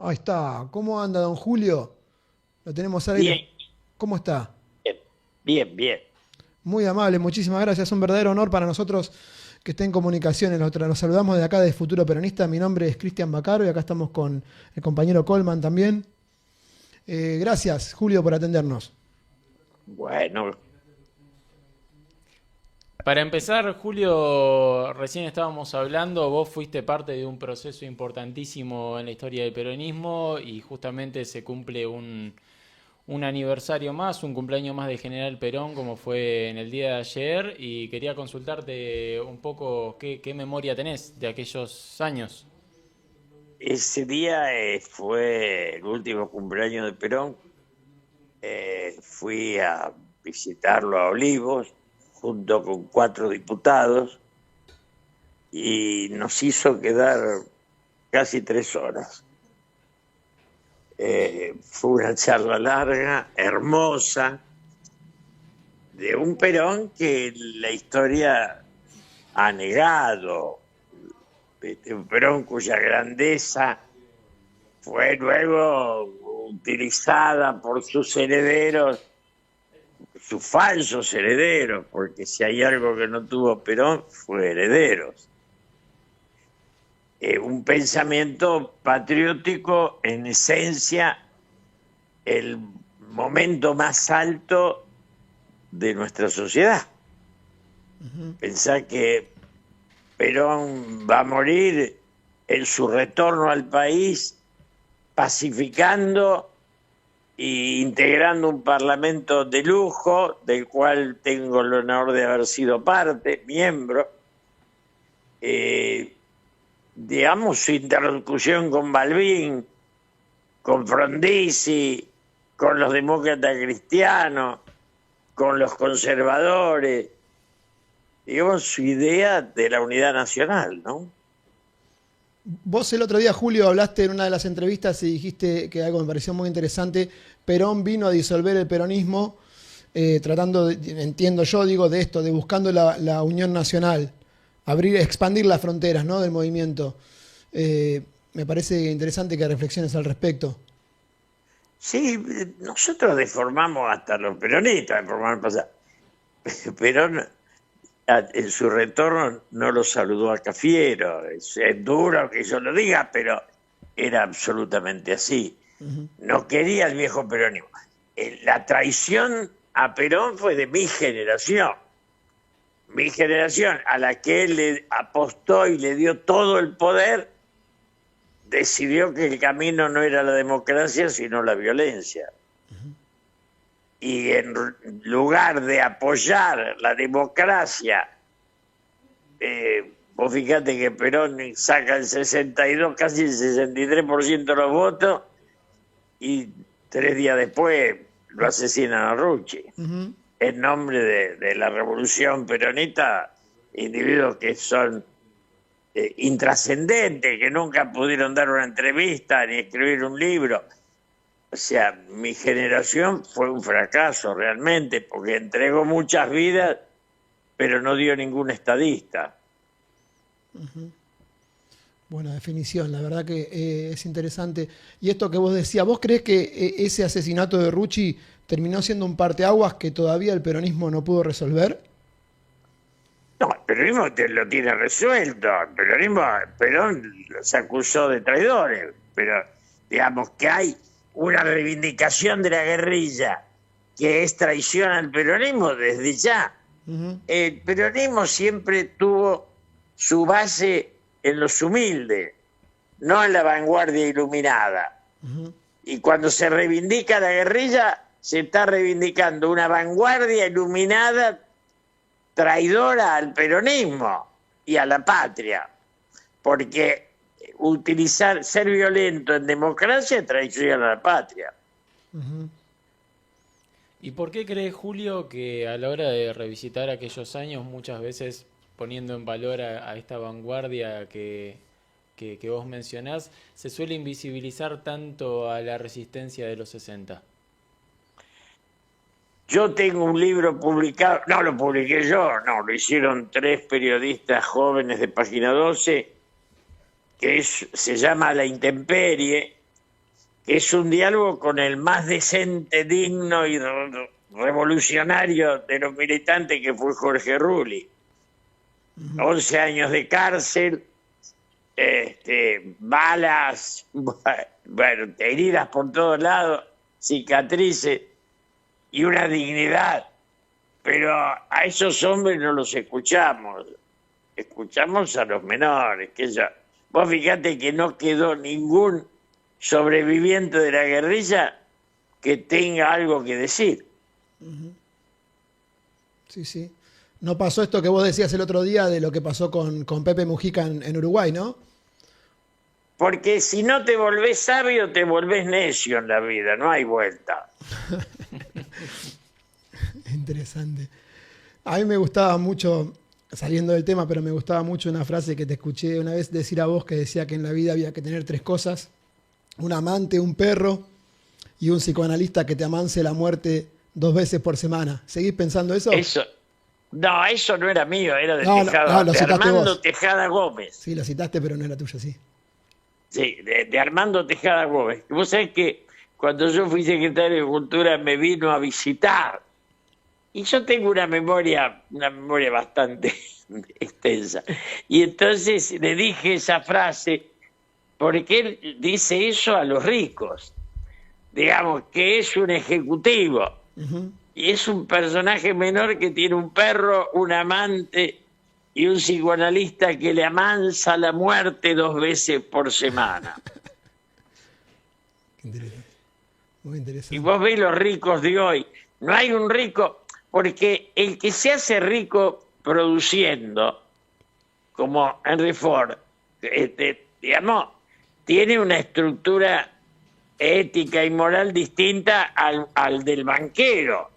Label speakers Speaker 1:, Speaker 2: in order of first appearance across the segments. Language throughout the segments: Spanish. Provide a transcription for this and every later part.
Speaker 1: Ahí está. ¿Cómo anda, don Julio? Lo tenemos al aire.
Speaker 2: Bien,
Speaker 1: ¿Cómo está?
Speaker 2: bien, bien, bien.
Speaker 1: Muy amable, muchísimas gracias. Un verdadero honor para nosotros que esté en comunicaciones. Nos saludamos de acá de Futuro Peronista. Mi nombre es Cristian Bacaro y acá estamos con el compañero Colman también. Gracias, Julio, por atendernos.
Speaker 2: Bueno,
Speaker 3: Para empezar, Julio, recién estábamos hablando, vos fuiste parte de un proceso importantísimo en la historia del peronismo y justamente se cumple un aniversario más, un cumpleaños más de General Perón, como fue en el día de ayer, y quería consultarte un poco qué memoria tenés de aquellos años.
Speaker 2: ese día fue el último cumpleaños de Perón. Fui a visitarlo a Olivos junto con 4 diputados y nos hizo quedar casi 3 horas. Fue una charla larga, hermosa, de un Perón que la historia ha negado, de un Perón cuya grandeza fue luego utilizada por sus herederos, sus falsos herederos, porque si hay algo que no tuvo Perón fue herederos. Un pensamiento patriótico, en esencia, el momento más alto de nuestra sociedad. Pensar que Perón va a morir en su retorno al país pacificando e integrando un parlamento de lujo, del cual tengo el honor de haber sido parte, miembro. Digamos, su interlocución con Balbín, con Frondizi, con los demócratas cristianos, con los conservadores, digamos, su idea de la unidad nacional, ¿no?
Speaker 1: Vos el otro día, Julio, hablaste en una de las entrevistas y dijiste que algo me pareció muy interesante. Perón vino a disolver el peronismo, tratando, entiendo yo, digo, de esto, de buscando la unión nacional, expandir las fronteras, ¿no?, del movimiento. Me parece interesante que reflexiones al respecto.
Speaker 2: Sí, nosotros deformamos hasta los peronistas, deformaron pasar. Perón en su retorno no lo saludó a Cafiero. Es duro que yo lo diga, pero era absolutamente así. No quería el viejo peronismo. La traición a Perón fue de mi generación. Mi generación, a la que él le apostó y le dio todo el poder, decidió que el camino no era la democracia, sino la violencia. Y en lugar de apoyar la democracia, vos fíjate que Perón saca el 62, casi el 63% de los votos, y 3 días después lo asesinan a Rucci. En nombre de la revolución peronista, individuos que son intrascendentes, que nunca pudieron dar una entrevista ni escribir un libro. O sea, mi generación fue un fracaso realmente, porque entregó muchas vidas, pero no dio ningún estadista.
Speaker 1: Buena definición, la verdad que es interesante. Y esto que vos decías, ¿vos creés que ese asesinato de Rucci terminó siendo un parteaguas que todavía el peronismo no pudo resolver?
Speaker 2: No, el peronismo lo tiene resuelto. El peronismo, Perón se acusó de traidores, pero digamos que hay una reivindicación de la guerrilla que es traición al peronismo desde ya. El peronismo siempre tuvo su base en los humildes, no en la vanguardia iluminada. Y cuando se reivindica la guerrilla, se está reivindicando una vanguardia iluminada traidora al peronismo y a la patria, porque ser violento en democracia es traición a la patria.
Speaker 3: ¿Y por qué crees, Julio, que a la hora de revisitar aquellos años, muchas veces poniendo en valor a esta vanguardia que vos mencionás, se suele invisibilizar tanto a la resistencia de los 60?
Speaker 2: Yo tengo un libro publicado, no lo publiqué yo, no, lo hicieron 3 periodistas jóvenes de Página 12, que se llama La Intemperie, que es un diálogo con el más decente, digno y revolucionario de los militantes, que fue Jorge Rulli. 11 años de cárcel, balas, bueno, heridas por todos lados, cicatrices y una dignidad. Pero a esos hombres no los escuchamos a los menores. Vos fíjate que no quedó ningún sobreviviente de la guerrilla que tenga algo que decir.
Speaker 1: Sí, sí. No pasó esto que vos decías el otro día de lo que pasó con Pepe Mujica en Uruguay, ¿no?
Speaker 2: Porque si no te volvés sabio, te volvés necio en la vida, no hay vuelta.
Speaker 1: Interesante. A mí me gustaba mucho, saliendo del tema, pero me gustaba mucho una frase que te escuché una vez decir a vos, que decía que en la vida había que tener 3 cosas: un amante, un perro y un psicoanalista que te amance la muerte 2 veces por semana. ¿Seguís pensando eso?
Speaker 2: Eso no era mío, era de
Speaker 1: lo
Speaker 2: de
Speaker 1: citaste
Speaker 2: Armando
Speaker 1: vos.
Speaker 2: Tejada Gómez.
Speaker 1: Sí, lo citaste, pero no era tuyo, sí.
Speaker 2: Sí, de Armando Tejada Gómez. Vos sabés que cuando yo fui secretario de Cultura me vino a visitar. Y yo tengo una memoria bastante extensa. Y entonces le dije esa frase, porque él dice eso a los ricos. Digamos que es un ejecutivo. Y es un personaje menor que tiene un perro, un amante y un psicoanalista que le amansa la muerte 2 veces por semana.
Speaker 1: Qué interesante. Muy interesante.
Speaker 2: Y vos ves los ricos de hoy. No hay un rico, porque el que se hace rico produciendo, como Henry Ford, digamos, tiene una estructura ética y moral distinta al del banquero.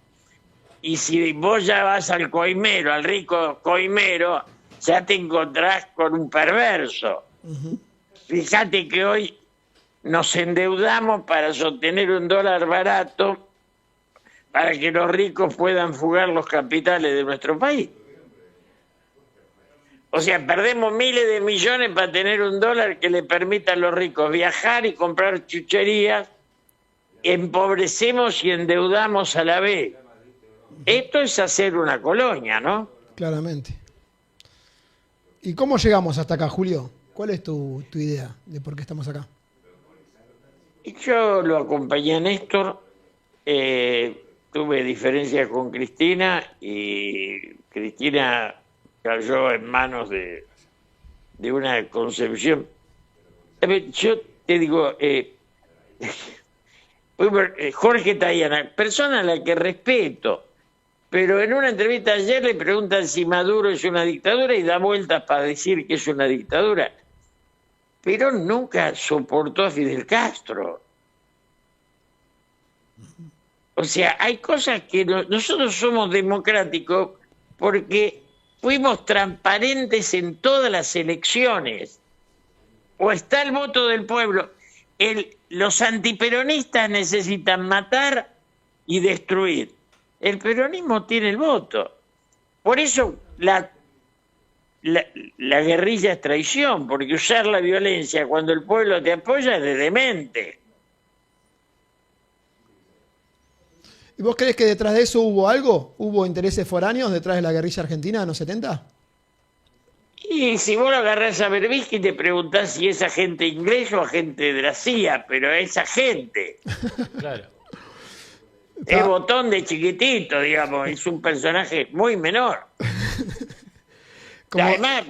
Speaker 2: Y si vos ya vas al coimero, al rico coimero, ya te encontrás con un perverso. Fíjate que hoy nos endeudamos para sostener $1 barato para que los ricos puedan fugar los capitales de nuestro país. O sea, perdemos miles de millones para tener $1 que le permita a los ricos viajar y comprar chucherías. Empobrecemos y endeudamos a la vez. Esto es hacer una colonia, ¿no?
Speaker 1: Claramente. ¿Y cómo llegamos hasta acá, Julio? ¿Cuál es tu idea de por qué estamos acá?
Speaker 2: Yo lo acompañé a Néstor, tuve diferencias con Cristina y Cristina cayó en manos de una concepción. A ver, yo te digo, Jorge Tayana, persona a la que respeto, pero en una entrevista ayer le preguntan si Maduro es una dictadura y da vueltas para decir que es una dictadura. Pero nunca soportó a Fidel Castro. O sea, hay cosas que nosotros somos democráticos porque fuimos transparentes en todas las elecciones. O está el voto del pueblo. Los antiperonistas necesitan matar y destruir. El peronismo tiene el voto. Por eso la guerrilla es traición, porque usar la violencia cuando el pueblo te apoya es de demente.
Speaker 1: ¿Y vos crees que detrás de eso hubo algo? ¿Hubo intereses foráneos detrás de la guerrilla argentina en los 70?
Speaker 2: Y si vos lo agarrás a Berbisky y te preguntás si es agente inglés o agente de la CIA, pero es agente.
Speaker 3: Claro.
Speaker 2: Es Botón de chiquitito, digamos, es un personaje muy menor. Además,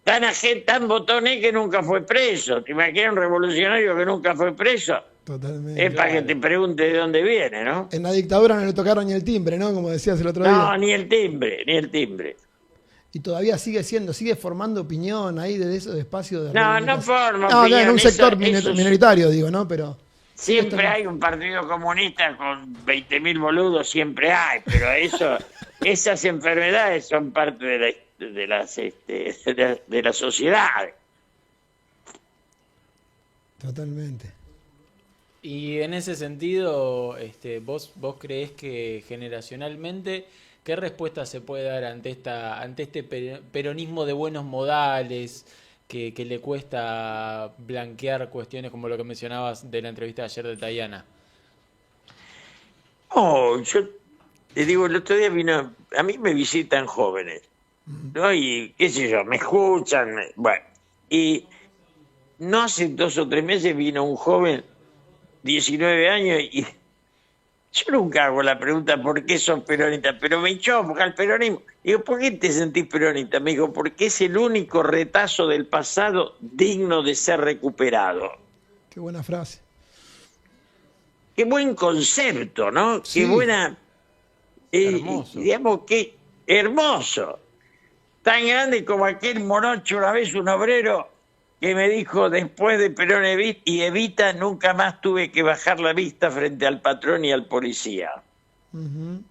Speaker 2: tan Botón es que nunca fue preso. ¿Te imaginas un revolucionario que nunca fue preso?
Speaker 1: Totalmente.
Speaker 2: Es para que te pregunte de dónde viene, ¿no?
Speaker 1: En la dictadura no le tocaron ni el timbre, ¿no? Como decías el otro día.
Speaker 2: No, ni el timbre.
Speaker 1: Y todavía sigue formando opinión ahí de esos espacios de
Speaker 2: No forma
Speaker 1: no,
Speaker 2: opinión.
Speaker 1: en un sector
Speaker 2: Eso
Speaker 1: minoritario, digo, ¿no? Pero
Speaker 2: siempre hay un partido comunista con 20.000 boludos, siempre hay, pero esas enfermedades son parte de la sociedad.
Speaker 1: Totalmente.
Speaker 3: Y en ese sentido, vos creés que generacionalmente, ¿qué respuesta se puede dar ante este peronismo de buenos modales, que le cuesta blanquear cuestiones como lo que mencionabas de la entrevista de ayer de Tayana?
Speaker 2: Oh, yo te digo, el otro día vino, a mí me visitan jóvenes, ¿no? Y qué sé yo, me escuchan, bueno, y no hace 2 o 3 meses vino un joven, 19 años, y yo nunca hago la pregunta ¿por qué sos peronista? Pero me choca el peronismo. Digo, ¿por qué te sentís peronista? Me dijo, porque es el único retazo del pasado digno de ser recuperado.
Speaker 1: Qué buena frase.
Speaker 2: Qué buen concepto, ¿no?
Speaker 1: Sí.
Speaker 2: Qué buena...
Speaker 3: Hermoso.
Speaker 2: digamos que hermoso. Tan grande como aquel morocho una vez, un obrero, que me dijo, después de Perón y Evita, nunca más tuve que bajar la vista frente al patrón y al policía.
Speaker 1: Ujú.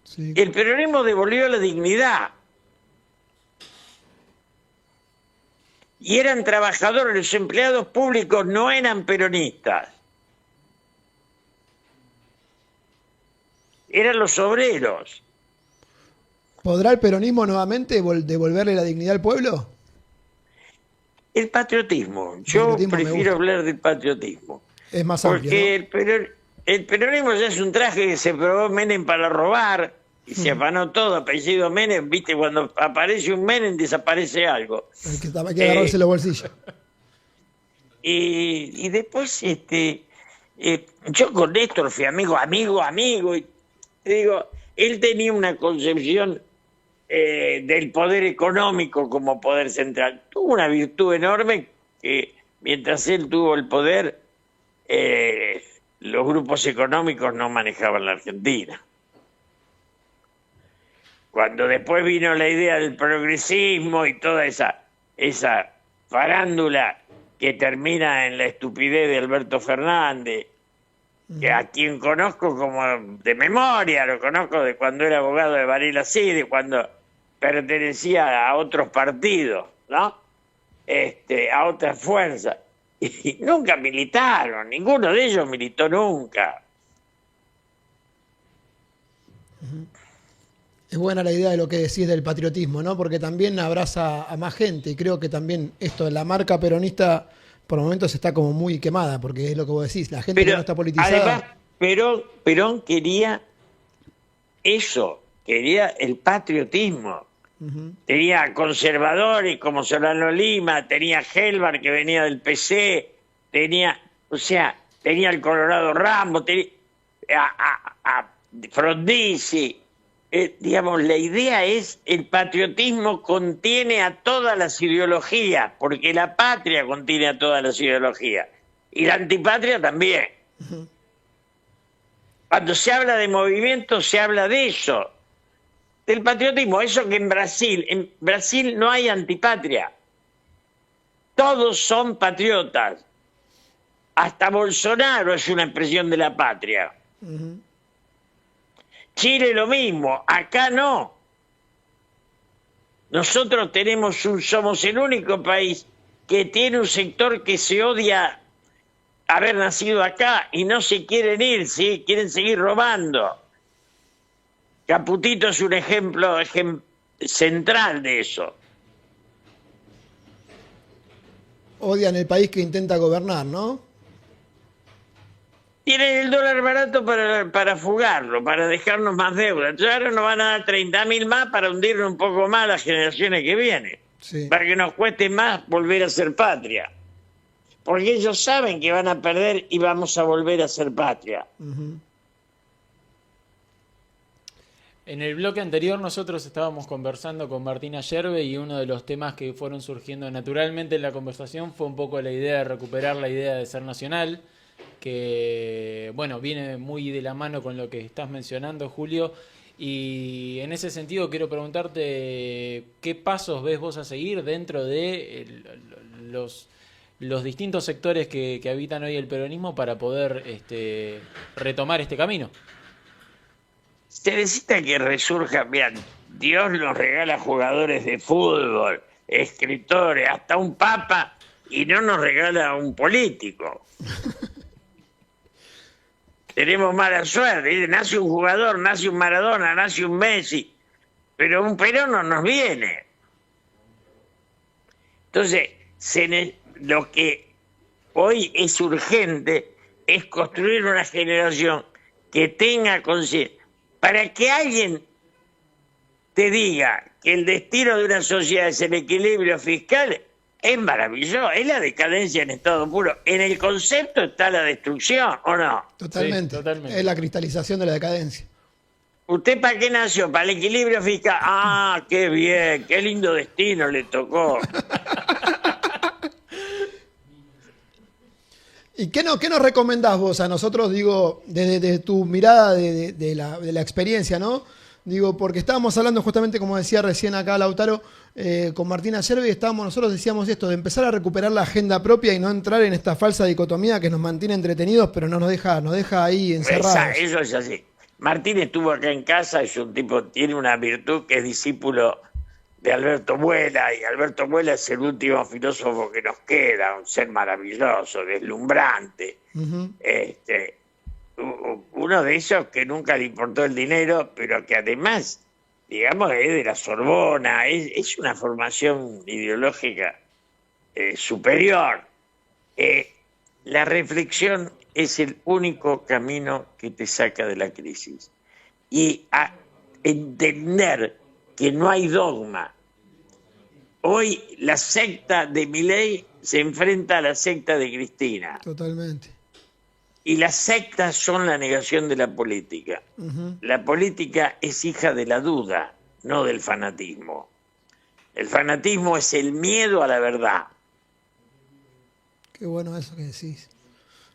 Speaker 1: Sí.
Speaker 2: El peronismo devolvió la dignidad. Y eran trabajadores, los empleados públicos no eran peronistas. Eran los obreros.
Speaker 1: ¿Podrá el peronismo nuevamente devolverle la dignidad al pueblo?
Speaker 2: El patriotismo.
Speaker 1: El
Speaker 2: Yo
Speaker 1: patriotismo me
Speaker 2: prefiero
Speaker 1: gusta.
Speaker 2: hablar del patriotismo.
Speaker 1: Es más amplio,
Speaker 2: Porque
Speaker 1: ¿no?
Speaker 2: el peronismo ya es un traje que se probó Menem para robar y se afanó todo, apellido Menem, viste, cuando aparece un Menem desaparece algo.
Speaker 1: El que hay que agarrarse los bolsillos.
Speaker 2: Y después, yo con Néstor fui amigo, y te digo, él tenía una concepción del poder económico como poder central. Tuvo una virtud enorme que mientras él tuvo el poder, los grupos económicos no manejaban la Argentina. Cuando después vino la idea del progresismo y toda esa farándula que termina en la estupidez de Alberto Fernández, que a quien conozco como de memoria, lo conozco de cuando era abogado de Varela sí, de cuando pertenecía a otros partidos, ¿no? A otras fuerzas. Y nunca militaron, ninguno de ellos militó nunca.
Speaker 1: Es buena la idea de lo que decís del patriotismo, ¿no? Porque también abraza a más gente y creo que también esto de la marca peronista por momentos está como muy quemada, porque es lo que vos decís, la gente que no está politizada.
Speaker 2: Además, Perón quería eso, quería el patriotismo. Tenía conservadores como Solano Lima, tenía Gelbar que venía del PC, tenía el Colorado Rambo, tenía a Frondizi. Digamos, la idea es el patriotismo contiene a todas las ideologías, porque la patria contiene a todas las ideologías, y la antipatria también. Cuando se habla de movimiento, se habla de eso, del patriotismo, eso que en Brasil no hay antipatria, todos son patriotas, hasta Bolsonaro es una expresión de la patria. Chile lo mismo, acá no. Nosotros somos el único país que tiene un sector que se odia haber nacido acá y no se quieren ir, ¿sí? Quieren seguir robando. Caputito es un ejemplo central de eso.
Speaker 1: Odian el país que intenta gobernar, ¿no?
Speaker 2: Tienen el dólar barato para fugarlo, para dejarnos más deuda. Entonces ahora nos van a dar 30.000 más para hundirnos un poco más las generaciones que vienen.
Speaker 1: Sí.
Speaker 2: Para que nos cueste más volver a ser patria. Porque ellos saben que van a perder y vamos a volver a ser patria.
Speaker 3: En el bloque anterior nosotros estábamos conversando con Martina Yerbe y uno de los temas que fueron surgiendo naturalmente en la conversación fue un poco la idea de recuperar la idea de ser nacional, que bueno, viene muy de la mano con lo que estás mencionando, Julio, y en ese sentido quiero preguntarte qué pasos ves vos a seguir dentro de los distintos sectores que habitan hoy el peronismo para poder retomar este camino.
Speaker 2: Se necesita que resurja, bien, Dios nos regala jugadores de fútbol, escritores, hasta un papa, y no nos regala un político. Tenemos mala suerte, nace un jugador, nace un Maradona, nace un Messi, pero un Perón no nos viene. Entonces, lo que hoy es urgente es construir una generación que tenga conciencia. Para que alguien te diga que el destino de una sociedad es el equilibrio fiscal, es maravilloso, es la decadencia en estado puro. En el concepto está la destrucción, ¿o no?
Speaker 1: Totalmente.
Speaker 3: Sí, totalmente.
Speaker 1: Es la cristalización de la decadencia.
Speaker 2: ¿Usted para qué nació? Para el equilibrio fiscal. Ah, qué bien, qué lindo destino le tocó.
Speaker 1: ¿Y qué nos recomendás vos a nosotros, digo, desde tu mirada de la experiencia, ¿no? Digo, porque estábamos hablando justamente, como decía recién acá Lautaro, con Martina Cervi, nosotros decíamos esto, de empezar a recuperar la agenda propia y no entrar en esta falsa dicotomía que nos mantiene entretenidos, pero no nos deja ahí encerrados.
Speaker 2: Eso es así. Martín estuvo acá en casa, es un tipo, tiene una virtud que es discípulo de Alberto Muela, y Alberto Muela es el último filósofo que nos queda, un ser maravilloso, deslumbrante.
Speaker 1: Uh-huh.
Speaker 2: Uno de esos que nunca le importó el dinero, pero que además, digamos, es de la Sorbona, es una formación ideológica superior. La reflexión es el único camino que te saca de la crisis. Y a entender que no hay dogma. Hoy la secta de Milei se enfrenta a la secta de Cristina.
Speaker 1: Totalmente.
Speaker 2: Y las sectas son la negación de la política.
Speaker 1: Uh-huh.
Speaker 2: La política es hija de la duda, no del fanatismo. El fanatismo es el miedo a la verdad.
Speaker 1: Qué bueno eso que decís.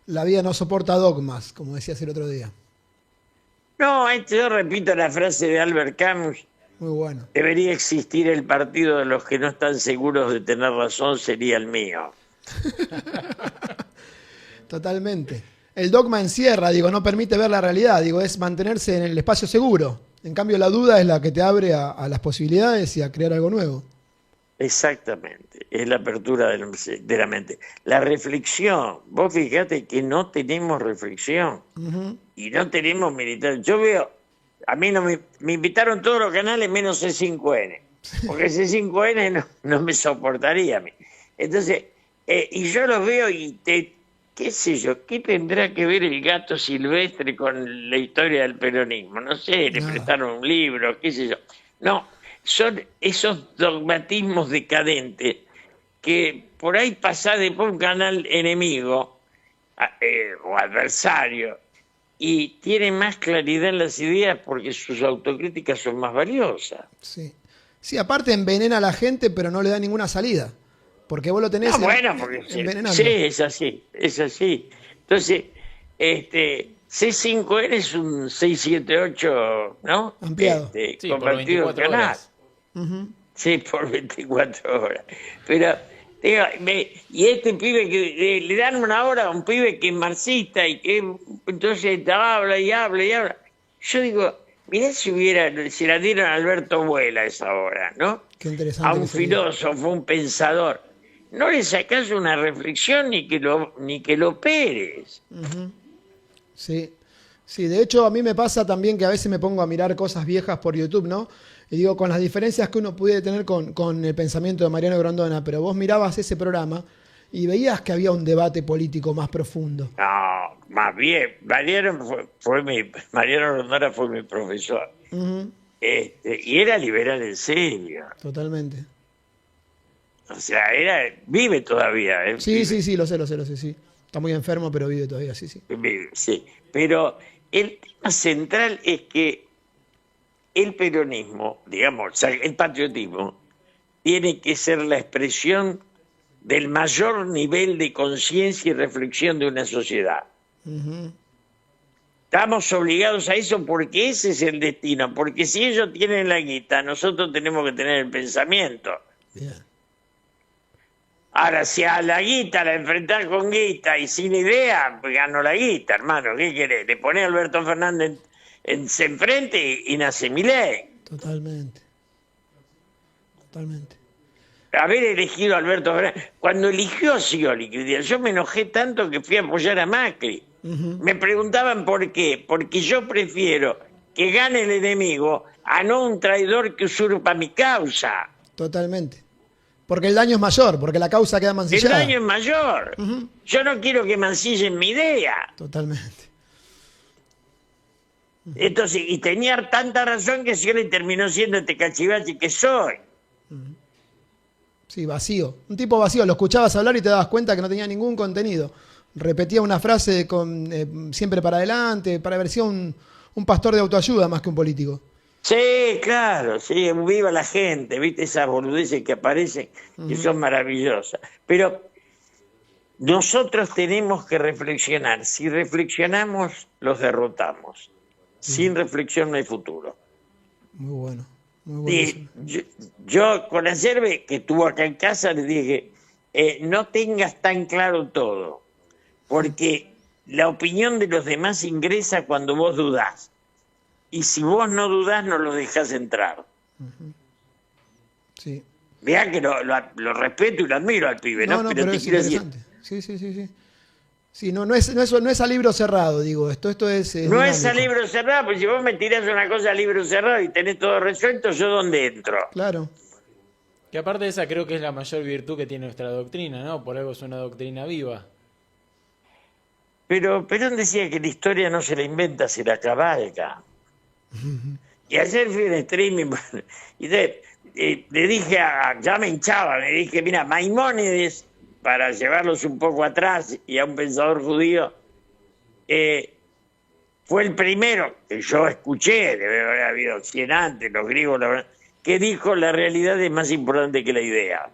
Speaker 1: La vida no soporta dogmas, como decías el otro día.
Speaker 2: No, yo repito la frase de Albert Camus.
Speaker 1: Muy bueno.
Speaker 2: Debería existir el partido de los que no están seguros de tener razón, sería el mío.
Speaker 1: Totalmente. El dogma encierra, digo, no permite ver la realidad, digo, es mantenerse en el espacio seguro. En cambio, la duda es la que te abre a las posibilidades y a crear algo nuevo.
Speaker 2: Exactamente, es la apertura de la mente. La reflexión, vos fíjate que no tenemos reflexión.
Speaker 1: Uh-huh.
Speaker 2: Y no tenemos militar. Yo veo, a mí no me invitaron todos los canales menos C5N, porque C5N no me soportaría a mí. Entonces, y yo los veo y qué sé yo, ¿qué tendrá que ver el gato silvestre con la historia del peronismo? No sé, le prestaron un libro, qué sé yo. No, son esos dogmatismos decadentes que por ahí pasás después un canal enemigo o adversario y tienen más claridad en las ideas porque sus autocríticas son más valiosas.
Speaker 1: Sí. Sí, aparte envenena a la gente, pero no le da ninguna salida. Porque vos lo tenés
Speaker 2: porque
Speaker 1: envenenando.
Speaker 2: sí, es así. Entonces, C5N es un 678, ¿no?
Speaker 1: Ampliado.
Speaker 3: Sí,
Speaker 2: convertido en canal.
Speaker 3: Horas.
Speaker 1: Uh-huh.
Speaker 2: Sí, por 24 horas. Pero, digo, y este pibe que le dan una hora a un pibe que es marxista y que entonces habla y habla y habla. Yo digo, mirá si la dieron a Alberto Vuela esa hora, ¿no?
Speaker 1: Qué interesante.
Speaker 2: A un filósofo, un pensador. No le sacás una reflexión ni que lo operes.
Speaker 1: Uh-huh. Sí. Sí, de hecho a mí me pasa también que a veces me pongo a mirar cosas viejas por YouTube, ¿no? Y digo, con las diferencias que uno puede tener con el pensamiento de Mariano Grondona, pero vos mirabas ese programa y veías que había un debate político más profundo.
Speaker 2: No, más bien, Mariano Grondona fue mi profesor.
Speaker 1: Uh-huh.
Speaker 2: Y era liberal en serio.
Speaker 1: Totalmente.
Speaker 2: O sea, vive todavía.
Speaker 1: Sí, sí, lo sé, sí. Está muy enfermo, pero vive todavía, sí.
Speaker 2: Vive, sí. Pero el tema central es que el peronismo, digamos, el patriotismo, tiene que ser la expresión del mayor nivel de conciencia y reflexión de una sociedad.
Speaker 1: Uh-huh.
Speaker 2: Estamos obligados a eso porque ese es el destino, porque si ellos tienen la guita, nosotros tenemos que tener el pensamiento.
Speaker 1: Yeah.
Speaker 2: Ahora, si a la guita la enfrentás con guita y sin idea, pues ganó la guita, hermano. ¿Qué querés? Le ponés a Alberto Fernández enfrente y nace Milei.
Speaker 1: Totalmente.
Speaker 2: Haber elegido a Alberto Fernández. Cuando eligió a Scioli, yo me enojé tanto que fui a apoyar a Macri.
Speaker 1: Uh-huh.
Speaker 2: Me preguntaban por qué. Porque yo prefiero que gane el enemigo a no un traidor que usurpa mi causa.
Speaker 1: Totalmente. Porque el daño es mayor, porque la causa queda
Speaker 2: El
Speaker 1: mancillada.
Speaker 2: daño es mayor. Yo no quiero que mancillen mi idea.
Speaker 1: Totalmente.
Speaker 2: Entonces, y tenía tanta razón que Scioli terminó siendo este cachivache que soy.
Speaker 1: Sí, vacío. Un tipo vacío. Lo escuchabas hablar y te dabas cuenta que no tenía ningún contenido. Repetía una frase con siempre para adelante, parecía un pastor de autoayuda más que un político.
Speaker 2: Sí, claro, sí, viva la gente, viste esas boludeces que aparecen, que son maravillosas. Pero nosotros tenemos que reflexionar. Si reflexionamos, los derrotamos. Sin reflexión no hay futuro.
Speaker 1: Muy bueno. Muy bueno.
Speaker 2: Y yo con Acerbe, que estuvo acá en casa, le dije, no tengas tan claro todo, porque la opinión de los demás ingresa cuando vos dudás. Y si vos no dudás, no lo dejás entrar.
Speaker 1: Sí.
Speaker 2: Vean que lo respeto y lo admiro al pibe, ¿no?
Speaker 1: Pero
Speaker 2: te
Speaker 1: es
Speaker 2: quiero decir,
Speaker 1: interesante. Sí. Sí, no es a libro cerrado, digo. Esto es
Speaker 2: no es
Speaker 1: dinámico.
Speaker 2: a libro cerrado, porque si vos me tirás una cosa a libro cerrado y tenés todo resuelto, ¿yo dónde entro?
Speaker 1: Claro.
Speaker 3: Que aparte de esa creo que es la mayor virtud que tiene nuestra doctrina, ¿no? Por algo es una doctrina viva.
Speaker 2: Pero Perón decía que la historia no se la inventa, se la cabalga. Y ayer fui en streaming y le dije, ya me hinchaba, le dije, mira, Maimónides, para llevarlos un poco atrás y a un pensador judío, fue el primero que yo escuché, debe haber habido 100 antes, los griegos, que dijo la realidad es más importante que la idea.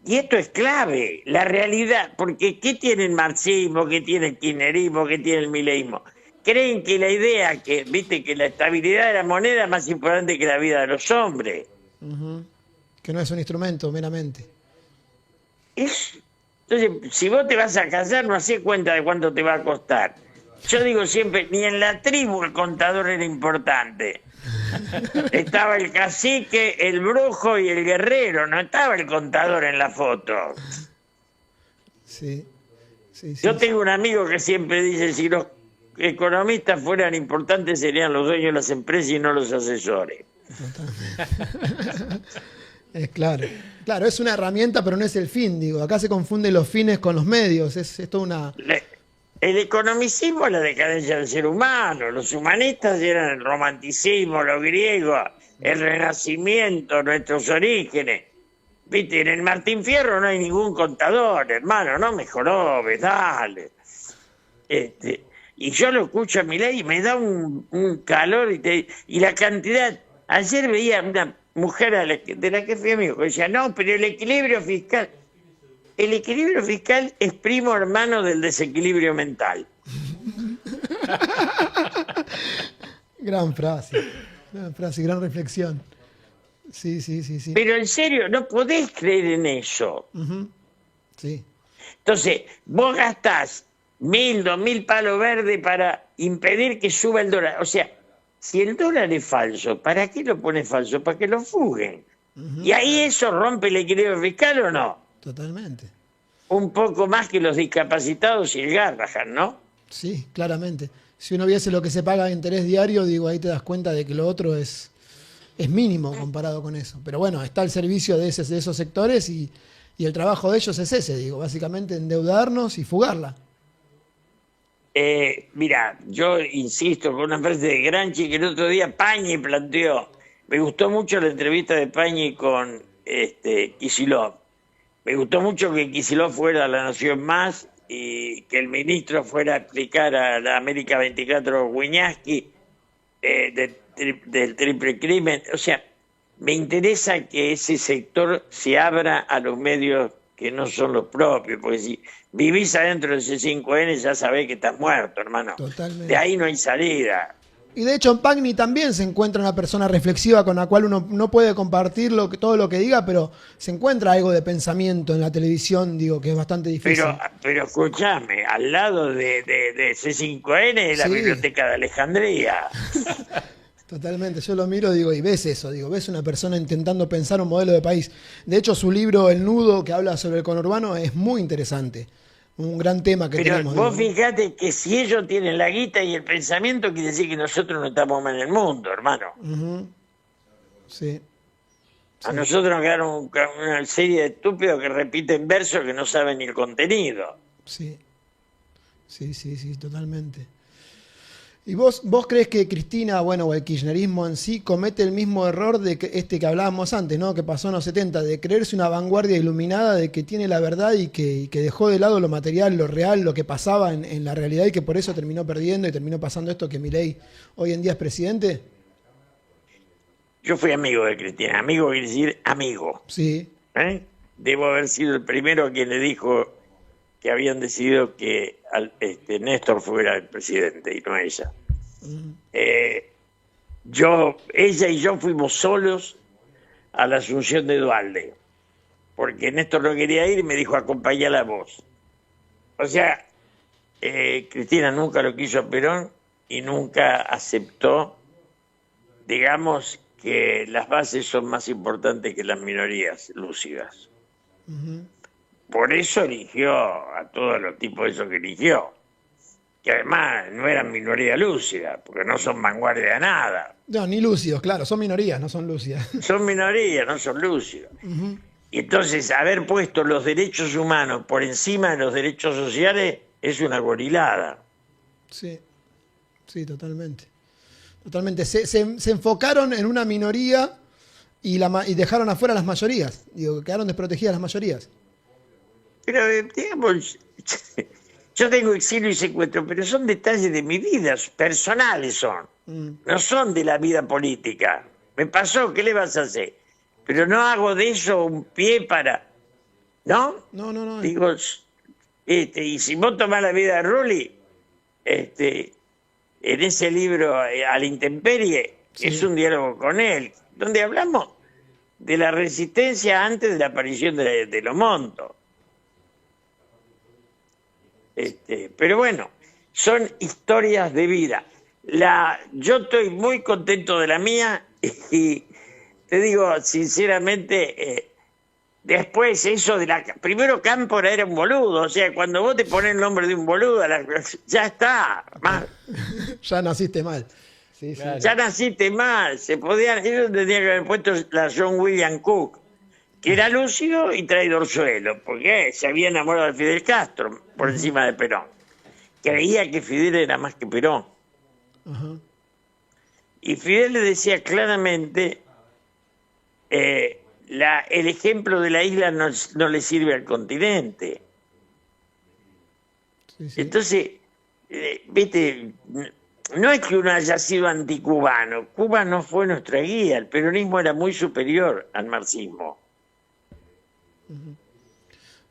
Speaker 2: Y esto es clave, la realidad, porque ¿qué tiene el marxismo, qué tiene el kirchnerismo, qué tiene el mileísmo? Creen que la idea, viste, que la estabilidad de la moneda es más importante que la vida de los hombres.
Speaker 1: Que no es un instrumento meramente.
Speaker 2: Entonces, si vos te vas a casar, no hacés cuenta de cuánto te va a costar. Yo digo siempre, ni en la tribu el contador era importante. Estaba el cacique, el brujo y el guerrero, no estaba el contador en la foto.
Speaker 1: Sí.
Speaker 2: Yo tengo un amigo que siempre dice, si los economistas fueran importantes serían los dueños de las empresas y no los asesores.
Speaker 1: Totalmente. Es claro, es una herramienta, pero no es el fin, digo. Acá se confunden los fines con los medios. Es toda una...
Speaker 2: El economicismo es la decadencia del ser humano. Los humanistas eran el romanticismo, los griegos, el renacimiento, nuestros orígenes. Viste, en el Martín Fierro no hay ningún contador, hermano, no me jorobes, dale. Y yo lo escucho a Milei y me da un calor y la cantidad. Ayer veía una mujer de la que fui amigo que decía, no, pero el equilibrio fiscal es primo hermano del desequilibrio mental.
Speaker 1: Gran frase, gran reflexión. Sí.
Speaker 2: Pero en serio, no podés creer en eso.
Speaker 1: Sí.
Speaker 2: Entonces, vos gastás 1.000, 2.000 palos verdes para impedir que suba el dólar. O sea, si el dólar es falso, ¿para qué lo pones falso? Para que lo fuguen. Y ahí eso rompe el equilibrio fiscal, ¿o no?
Speaker 1: Totalmente.
Speaker 2: Un poco más que los discapacitados y el Garrahan, ¿no?
Speaker 1: Sí, claramente. Si uno viese lo que se paga de interés diario, digo, ahí te das cuenta de que lo otro es mínimo comparado con eso. Pero bueno, está al servicio de esos sectores y el trabajo de ellos es ese, digo, básicamente endeudarnos y fugarla.
Speaker 2: Mira, yo insisto con una frase de Gramsci que el otro día Pañi planteó. Me gustó mucho la entrevista de Pañi con Kicillof. Me gustó mucho que Kicillof fuera a La Nación Más y que el ministro fuera a explicar a la América 24 Wiñaski del triple crimen. O sea, me interesa que ese sector se abra a los medios que no son los propios, porque si vivís adentro del C5N ya sabés que estás muerto, hermano.
Speaker 1: Totalmente.
Speaker 2: De ahí no hay salida.
Speaker 1: Y de hecho en Pagni también se encuentra una persona reflexiva con la cual uno no puede compartir todo lo que diga, pero se encuentra algo de pensamiento en la televisión, digo, que es bastante difícil.
Speaker 2: Pero escúchame, al lado de C5N es la
Speaker 1: Sí.
Speaker 2: Biblioteca de Alejandría.
Speaker 1: Totalmente, yo lo miro, digo, y ves eso, digo, ves una persona intentando pensar un modelo de país. De hecho, su libro El Nudo, que habla sobre el conurbano, es muy interesante. Un gran tema que
Speaker 2: Pero
Speaker 1: tenemos.
Speaker 2: vos
Speaker 1: digo.
Speaker 2: fijate que si ellos tienen la guita y el pensamiento, quiere decir que nosotros no estamos mal en el mundo, hermano.
Speaker 1: Sí.
Speaker 2: A nosotros nos quedaron una serie de estúpidos que repiten versos que no saben ni el contenido.
Speaker 1: Sí, sí, totalmente. ¿Y vos crees que Cristina, bueno, o el kirchnerismo en sí, comete el mismo error de que hablábamos antes, ¿no? Que pasó en los 70, de creerse una vanguardia iluminada, de que tiene la verdad y que dejó de lado lo material, lo real, lo que pasaba en la realidad y que por eso terminó perdiendo y terminó pasando esto que Milei hoy en día es presidente?
Speaker 2: Yo fui amigo de Cristina. Amigo quiere decir amigo.
Speaker 1: Sí.
Speaker 2: Debo haber sido el primero a quien le dijo que habían decidido que Néstor fuera el presidente y no ella. Ella y yo fuimos solos a la asunción de Duhalde, porque Néstor no quería ir y me dijo acompañala vos. O sea, Cristina nunca lo quiso a Perón y nunca aceptó, digamos, que las bases son más importantes que las minorías lúcidas. Por eso eligió a todos los tipos esos que eligió, que además no eran minoría lúcida, porque no son vanguardia de nada.
Speaker 1: No, ni lúcidos, claro, son minorías, no son lúcidas.
Speaker 2: Son minorías, no son lúcidos. Y entonces haber puesto los derechos humanos por encima de los derechos sociales es una gorilada.
Speaker 1: Sí, totalmente. Totalmente. Se enfocaron en una minoría y dejaron afuera las mayorías. Digo, quedaron desprotegidas las mayorías.
Speaker 2: Pero, digamos, yo tengo exilio y secuestro, pero son detalles de mi vida, personales son. No son de la vida política. Me pasó, ¿qué le vas a hacer? Pero no hago de eso un pie para... ¿No?
Speaker 1: No.
Speaker 2: Digo, y si vos tomás la vida de Rulli, en ese libro, A la intemperie, sí, es un diálogo con él, donde hablamos de la resistencia antes de la aparición de los Montos. Pero bueno, son historias de vida. Yo estoy muy contento de la mía y te digo sinceramente, después eso primero Cámpora era un boludo, o sea, cuando vos te pones el nombre de un boludo, ya está.
Speaker 1: Ya naciste mal. Sí, claro.
Speaker 2: Ya naciste mal. Ellos tendrían que haber puesto la John William Cook, que era lúcido y traidorzuelo, porque se había enamorado de Fidel Castro por encima de Perón. Creía que Fidel era más que Perón. Y Fidel le decía claramente, el ejemplo de la isla no le sirve al continente. Sí. Entonces, viste, no es que uno haya sido anticubano. Cuba no fue nuestra guía. El peronismo era muy superior al marxismo.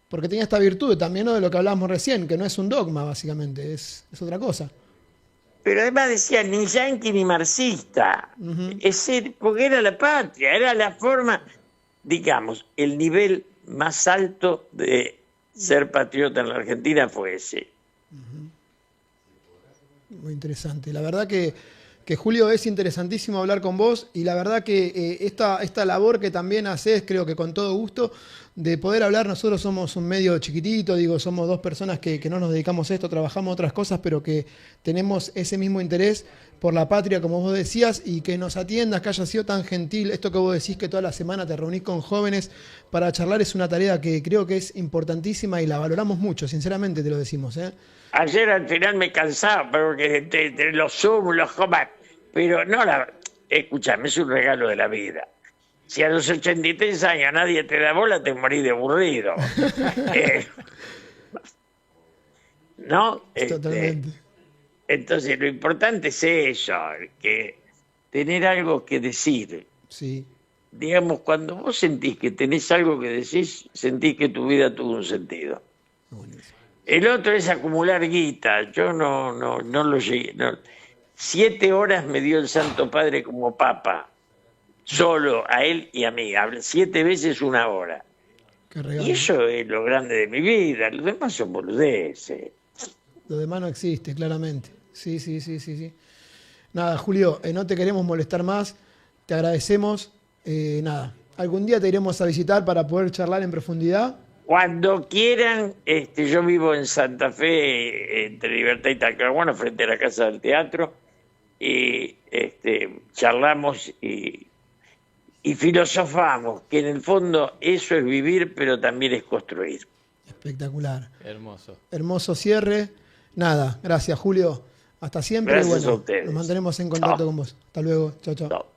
Speaker 1: Porque tenía esta virtud también, ¿no? De lo que hablábamos recién, que no es un dogma, básicamente, es otra cosa.
Speaker 2: Pero además decía ni yanqui ni marxista, porque era la patria, era la forma, digamos, el nivel más alto de ser patriota en la Argentina fue ese.
Speaker 1: Muy interesante. La verdad que Julio, es interesantísimo hablar con vos y la verdad que esta labor que también haces, creo que con todo gusto, de poder hablar. Nosotros somos un medio chiquitito, digo, somos dos personas que no nos dedicamos a esto, trabajamos otras cosas, pero que tenemos ese mismo interés por la patria, como vos decías, y que nos atiendas, que hayas sido tan gentil. Esto que vos decís, que toda la semana te reunís con jóvenes para charlar, es una tarea que creo que es importantísima y la valoramos mucho, sinceramente te lo decimos, ¿eh?
Speaker 2: Ayer al final me cansaba, porque entre los Zoom, los comas, pero no escúchame, es un regalo de la vida. Si a los 83 años nadie te da bola, te morís de aburrido. ¿No?
Speaker 1: Totalmente.
Speaker 2: Entonces, lo importante es eso, que tener algo que decir.
Speaker 1: Sí.
Speaker 2: Digamos, cuando vos sentís que tenés algo que decís, sentís que tu vida tuvo un sentido. Buenísimo. El otro es acumular guita. Yo no lo llegué. 7 horas me dio el Santo Padre como papa. Solo a él y a mí. 7 veces 1 hora.
Speaker 1: Qué regalo.
Speaker 2: Y eso es lo grande de mi vida. Los demás son boludeces.
Speaker 1: Lo demás no existe, claramente. Sí. Nada, Julio, no te queremos molestar más. Te agradecemos. Nada, algún día te iremos a visitar para poder charlar en profundidad.
Speaker 2: Cuando quieran, yo vivo en Santa Fe, entre Libertad y Talcahuano, frente a la Casa del Teatro, y charlamos y y filosofamos que en el fondo eso es vivir, pero también es construir.
Speaker 1: Espectacular.
Speaker 3: Hermoso.
Speaker 1: Hermoso cierre. Nada, gracias Julio. Hasta siempre.
Speaker 2: Gracias
Speaker 1: Bueno,
Speaker 2: a ustedes.
Speaker 1: nos mantenemos en contacto
Speaker 2: Chao.
Speaker 1: con vos. Hasta luego. Chao, chao.
Speaker 2: Chao.